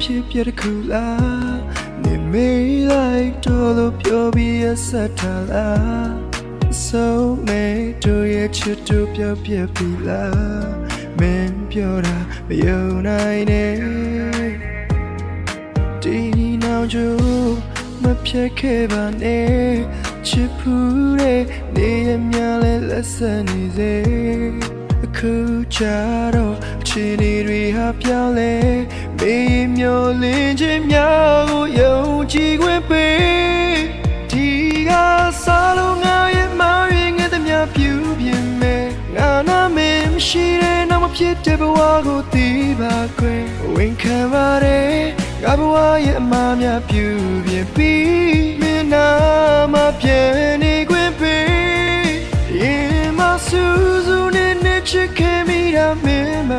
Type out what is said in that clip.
ဖြစ်ပြတဲ့ခုလားနေမေးလိုက်တော့လို့ပြောပြီးရဆက်ထားလားဆုံးမေတို့ရဲ့ချစ်တို့ပြောပြပြီလားမင်းပြောတာမယုံနိုင်နဲ့ဒီနောက်ကျမဖြစ်ခဲ့ပါနဲ့ချစ်ဖူးတဲ့နေရမြလဲလက်ဆက်နေစေအခုချတော့အချစ်တွေဟာပြောင်းလဲမေးမျောလင်းခြင်းများကိုယုံကြည်ခွင့်ပေးဒီကစားလို့ငါရဲ့မရင်းငယ်သမျှပြုပြင်မယ်ငါနာမင်းမရှိတဲ့နောက်မဖြစ်တဲ့ဘဝကိုသိပါခွင့်ဝင်ခံပါတယ်ငါဘဝရဲ့အမှားများပြုပြင်ပြီးမင်းနာမပြန်နေခွင့်ပေးရင်မဆူဆူနဲ့ချစ်ခဲ့မိတာမင်းမ